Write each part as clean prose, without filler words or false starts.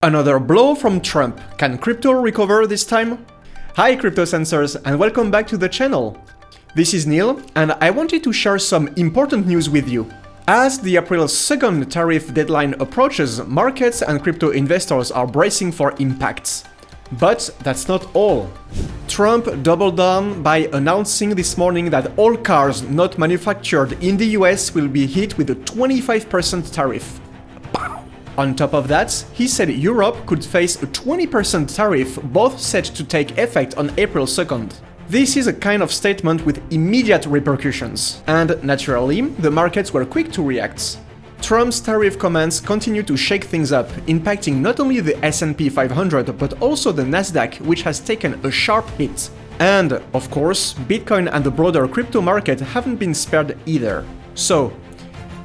Another blow from Trump. Can crypto recover this time? Hi crypto sensors and welcome back to the channel. This is Neil and I wanted to share some important news with you. As the April 2nd tariff deadline approaches, markets and crypto investors are bracing for impacts. But that's not all. Trump doubled down by announcing this morning that all cars not manufactured in the US will be hit with a 25% tariff. On top of that, he said Europe could face a 20% tariff, both set to take effect on April 2nd. This is a kind of statement with immediate repercussions, and naturally, the markets were quick to react. Trump's tariff comments continue to shake things up, impacting not only the S&P 500 but also the Nasdaq, which has taken a sharp hit. And, of course, Bitcoin and the broader crypto market haven't been spared either. So,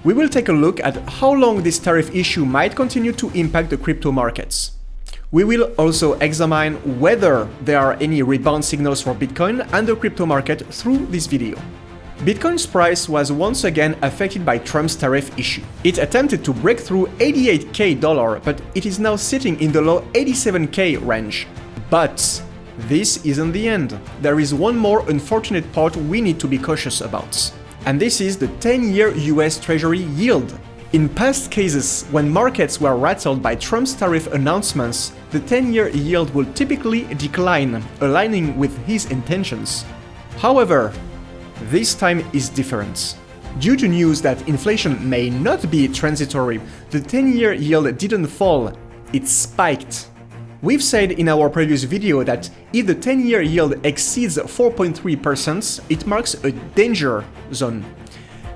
we will take a look at how long this tariff issue might continue to impact the crypto markets. We will also examine whether there are any rebound signals for Bitcoin and the crypto market through this video. Bitcoin's price was once again affected by Trump's tariff issue. It attempted to break through $88K, but it is now sitting in the low $87K range. But this isn't the end. There is one more unfortunate part we need to be cautious about. And this is the 10-year US Treasury yield. In past cases, when markets were rattled by Trump's tariff announcements, the 10-year yield will typically decline, aligning with his intentions. However, this time is different. Due to news that inflation may not be transitory, the 10-year yield didn't fall, it spiked. We've said in our previous video that if the 10-year yield exceeds 4.3%, it marks a danger zone.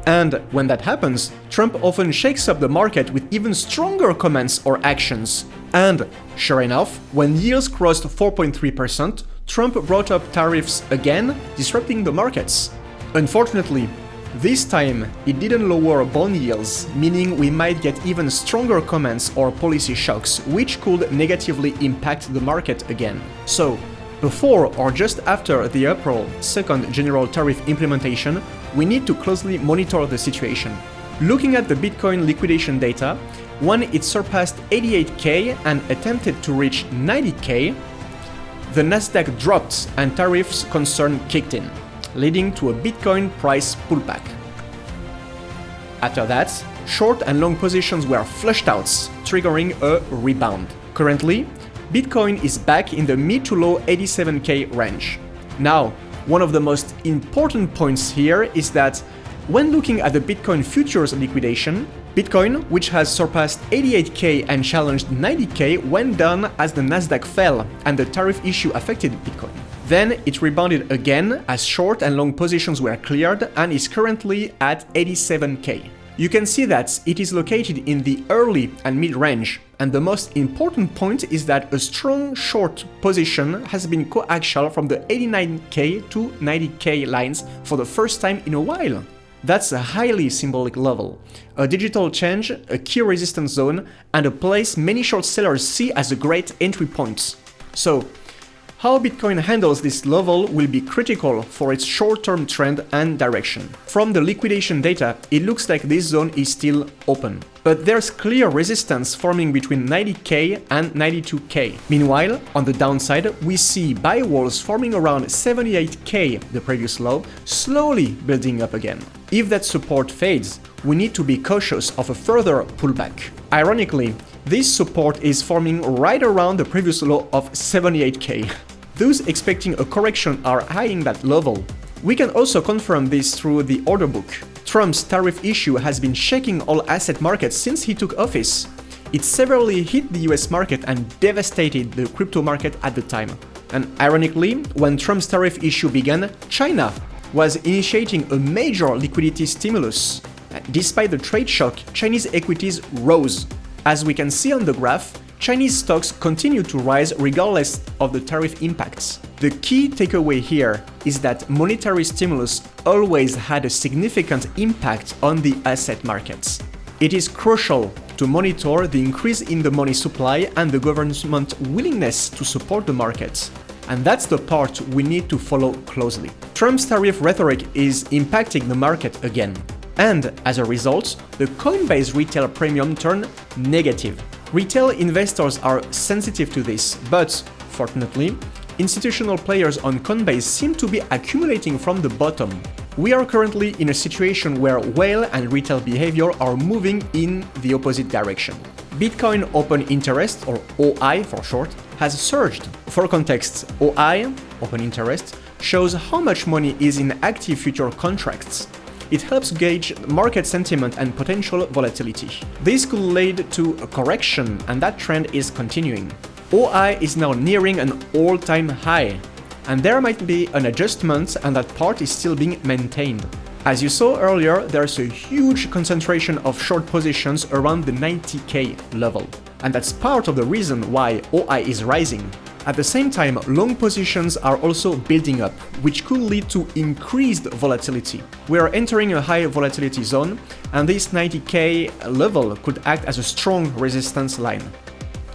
And when that happens, Trump often shakes up the market with even stronger comments or actions. And sure enough, when yields crossed 4.3%, Trump brought up tariffs again, disrupting the markets. Unfortunately, this time, it didn't lower bond yields, meaning we might get even stronger comments or policy shocks, which could negatively impact the market again. So, before or just after the April 2nd general tariff implementation, we need to closely monitor the situation. Looking at the Bitcoin liquidation data, when it surpassed 88K and attempted to reach 90K, the Nasdaq dropped and tariffs concern kicked in, leading to a Bitcoin price pullback. After that, short and long positions were flushed out, triggering a rebound. Currently, Bitcoin is back in the mid to low 87K range. Now, one of the most important points here is that when looking at the Bitcoin futures liquidation, Bitcoin, which has surpassed 88K and challenged 90K, went down as the Nasdaq fell and the tariff issue affected Bitcoin. Then it rebounded again as short and long positions were cleared and is currently at 87K. You can see that it is located in the early and mid-range, and the most important point is that a strong short position has been coaxial from the 89K to 90K lines for the first time in a while. That's a highly symbolic level, a digital change, a key resistance zone, and a place many short sellers see as a great entry point. So, how Bitcoin handles this level will be critical for its short-term trend and direction. From the liquidation data, it looks like this zone is still open. But there's clear resistance forming between 90K and 92K. Meanwhile, on the downside, we see buy walls forming around 78K, the previous low, slowly building up again. If that support fades, we need to be cautious of a further pullback. Ironically, this support is forming right around the previous low of 78K. Those expecting a correction are eyeing that level. We can also confirm this through the order book. Trump's tariff issue has been shaking all asset markets since he took office. It severely hit the US market and devastated the crypto market at the time. And ironically, when Trump's tariff issue began, China was initiating a major liquidity stimulus. Despite the trade shock, Chinese equities rose. As we can see on the graph, Chinese stocks continue to rise regardless of the tariff impacts. The key takeaway here is that monetary stimulus always had a significant impact on the asset markets. It is crucial to monitor the increase in the money supply and the government's willingness to support the markets. And that's the part we need to follow closely. Trump's tariff rhetoric is impacting the market again. And as a result, the Coinbase retail premium turned negative. Retail investors are sensitive to this, but fortunately, institutional players on Coinbase seem to be accumulating from the bottom. We are currently in a situation where whale and retail behavior are moving in the opposite direction. Bitcoin open interest, or OI for short, has surged. For context, OI, open interest, shows how much money is in active future contracts. It helps gauge market sentiment and potential volatility. This could lead to a correction, and that trend is continuing. OI is now nearing an all-time high, and there might be an adjustment, and that part is still being maintained. As you saw earlier, there's a huge concentration of short positions around the 90k level, and that's part of the reason why OI is rising. At the same time, long positions are also building up, which could lead to increased volatility. We are entering a high volatility zone, and this 90k level could act as a strong resistance line.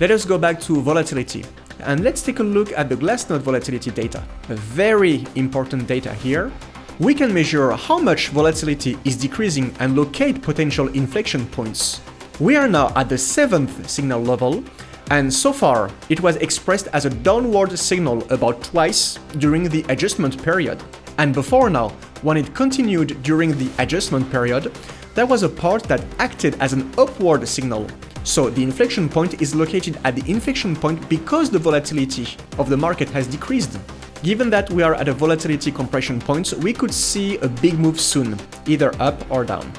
Let us go back to volatility, and let's take a look at the Glassnode volatility data. A very important data here. We can measure how much volatility is decreasing and locate potential inflection points. We are now at the 7th signal level, and so far it was expressed as a downward signal about twice during the adjustment period. And before now, when it continued during the adjustment period, there was a part that acted as an upward signal. So the inflection point is located at the inflection point because the volatility of the market has decreased. Given that we are at a volatility compression point, we could see a big move soon, either up or down.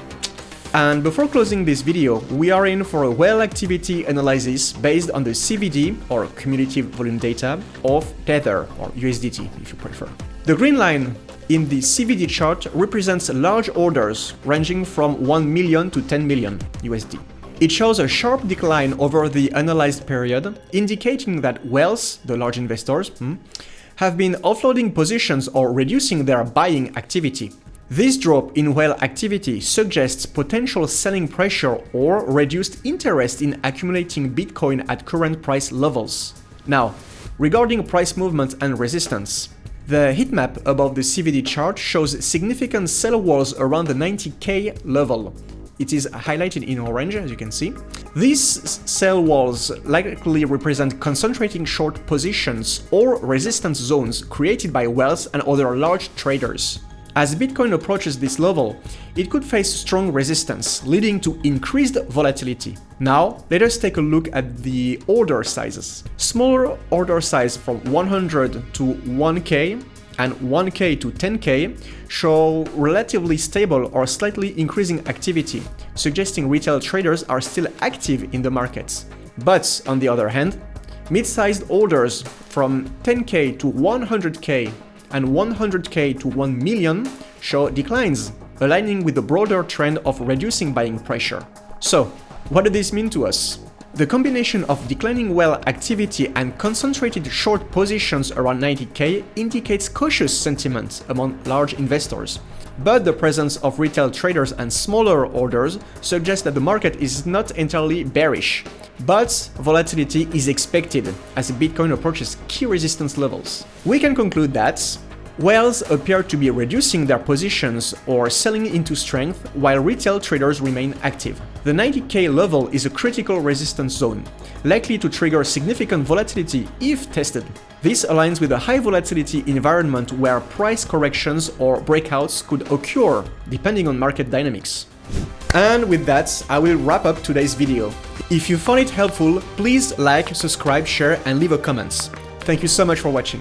And before closing this video, we are in for a whale activity analysis based on the CVD, or cumulative volume data, of Tether, or USDT if you prefer. The green line in the CVD chart represents large orders ranging from 1 million to 10 million USD. It shows a sharp decline over the analyzed period, indicating that whales, the large investors, have been offloading positions or reducing their buying activity. This drop in whale activity suggests potential selling pressure or reduced interest in accumulating Bitcoin at current price levels. Now, regarding price movement and resistance, the heat map above the CVD chart shows significant sell walls around the 90k level. It is highlighted in orange, as you can see. These sell walls likely represent concentrating short positions or resistance zones created by whales and other large traders. As Bitcoin approaches this level, it could face strong resistance, leading to increased volatility. Now, let us take a look at the order sizes. Smaller order size from 100 to 1k and 1k to 10k show relatively stable or slightly increasing activity, suggesting retail traders are still active in the markets. But on the other hand, mid-sized orders from 10k to 100k and 100k to 1 million show declines, aligning with the broader trend of reducing buying pressure. So, what does this mean to us? The combination of declining whale activity and concentrated short positions around 90k indicates cautious sentiment among large investors. But the presence of retail traders and smaller orders suggests that the market is not entirely bearish. But volatility is expected as Bitcoin approaches key resistance levels. We can conclude that whales appear to be reducing their positions or selling into strength, while retail traders remain active. The 90k level is a critical resistance zone, likely to trigger significant volatility if tested. This aligns with a high volatility environment where price corrections or breakouts could occur, depending on market dynamics. And with that, I will wrap up today's video. If you found it helpful, please like, subscribe, share, and leave a comment. Thank you so much for watching.